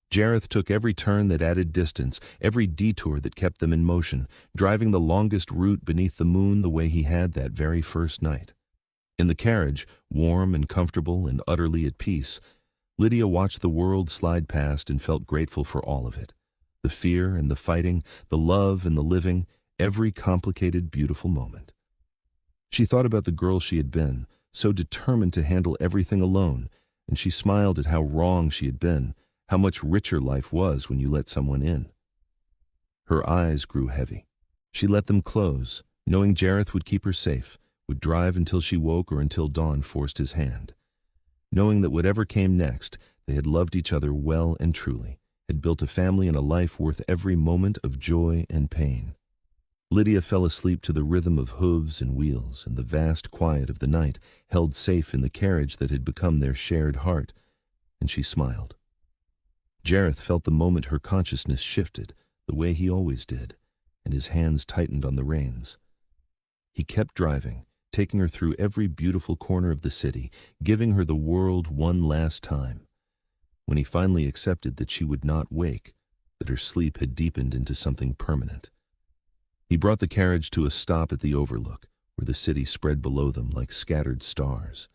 Jareth took every turn that added distance, every detour that kept them in motion, driving the longest route beneath the moon the way he had that very first night. In the carriage, warm and comfortable and utterly at peace, Lydia watched the world slide past and felt grateful for all of it. The fear and the fighting, the love and the living, every complicated, beautiful moment. She thought about the girl she had been, so determined to handle everything alone, and she smiled at how wrong she had been, how much richer life was when you let someone in. Her eyes grew heavy. She let them close, knowing Jareth would keep her safe, would drive until she woke or until dawn forced his hand. Knowing that whatever came next, they had loved each other well and truly, had built a family and a life worth every moment of joy and pain. Lydia fell asleep to the rhythm of hooves and wheels and the vast quiet of the night, held safe in the carriage that had become their shared heart, and she smiled. Jareth felt the moment her consciousness shifted, the way he always did, and his hands tightened on the reins. He kept driving, taking her through every beautiful corner of the city, giving her the world one last time. When he finally accepted that she would not wake, that her sleep had deepened into something permanent, he brought the carriage to a stop at the overlook, where the city spread below them like scattered stars.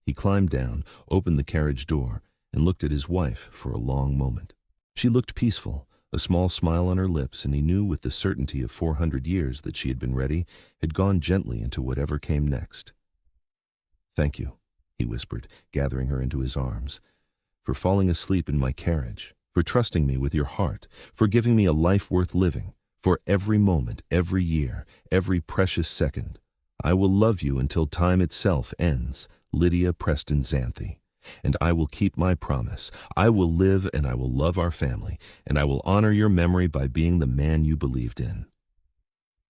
He climbed down, opened the carriage door, and looked at his wife for a long moment. She looked peaceful, a small smile on her lips, and he knew with the certainty of 400 years that she had been ready, had gone gently into whatever came next. "Thank you," he whispered, gathering her into his arms, "for falling asleep in my carriage, for trusting me with your heart, for giving me a life worth living, for every moment, every year, every precious second. I will love you until time itself ends, Lydia Preston Xanthe. And I will keep my promise. I will live and I will love our family, and I will honor your memory by being the man you believed in."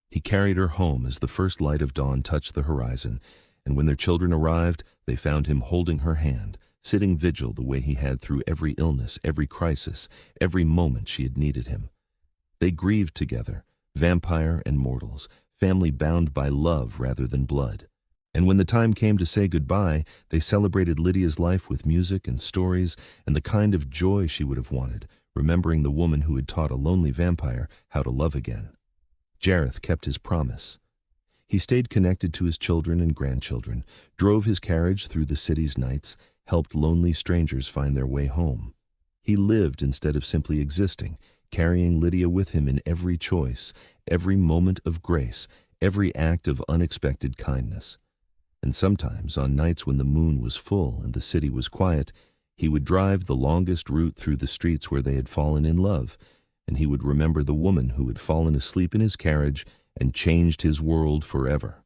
He carried her home as the first light of dawn touched the horizon, and when their children arrived, they found him holding her hand, sitting vigil the way he had through every illness, every crisis, every moment she had needed him. They grieved together, vampire and mortals, family bound by love rather than blood. And when the time came to say goodbye, they celebrated Lydia's life with music and stories and the kind of joy she would have wanted, remembering the woman who had taught a lonely vampire how to love again. Jareth kept his promise. He stayed connected to his children and grandchildren, drove his carriage through the city's nights, helped lonely strangers find their way home. He lived instead of simply existing, carrying Lydia with him in every choice, every moment of grace, every act of unexpected kindness. And sometimes, on nights when the moon was full and the city was quiet, he would drive the longest route through the streets where they had fallen in love, and he would remember the woman who had fallen asleep in his carriage and changed his world forever.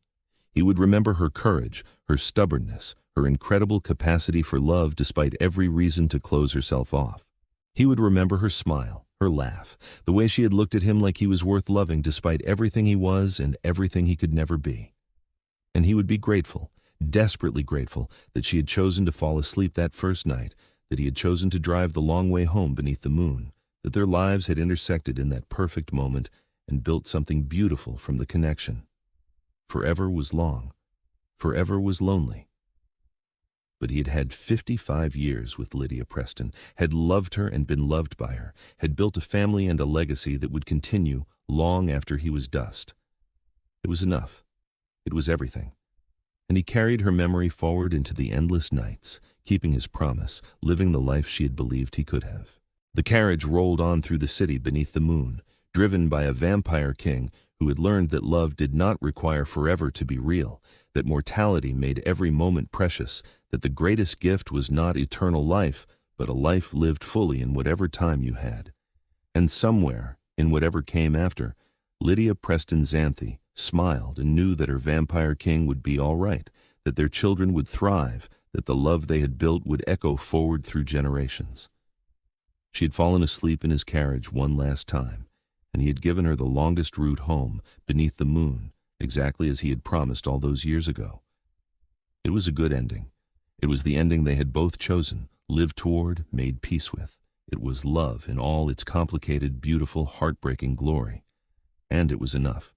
He would remember her courage, her stubbornness, her incredible capacity for love despite every reason to close herself off. He would remember her smile, her laugh, the way she had looked at him like he was worth loving despite everything he was and everything he could never be. And he would be grateful, desperately grateful, that she had chosen to fall asleep that first night, that he had chosen to drive the long way home beneath the moon, that their lives had intersected in that perfect moment and built something beautiful from the connection. Forever was long. Forever was lonely. But he had had 55 years with Lydia Preston, had loved her and been loved by her, had built a family and a legacy that would continue long after he was dust. It was enough. It was everything. and he carried her memory forward into the endless nights, keeping his promise, living the life she had believed he could have. The carriage rolled on through the city beneath the moon, driven by a vampire king who had learned that love did not require forever to be real, that mortality made every moment precious, that the greatest gift was not eternal life, but a life lived fully in whatever time you had. And somewhere, in whatever came after, Lydia Preston Xanthe smiled and knew that her vampire king would be all right, that their children would thrive, that the love they had built would echo forward through generations. She had fallen asleep in his carriage one last time, and he had given her the longest route home, beneath the moon, exactly as he had promised all those years ago. It was a good ending. It was the ending they had both chosen, lived toward, made peace with. It was love in all its complicated, beautiful, heartbreaking glory. And it was enough.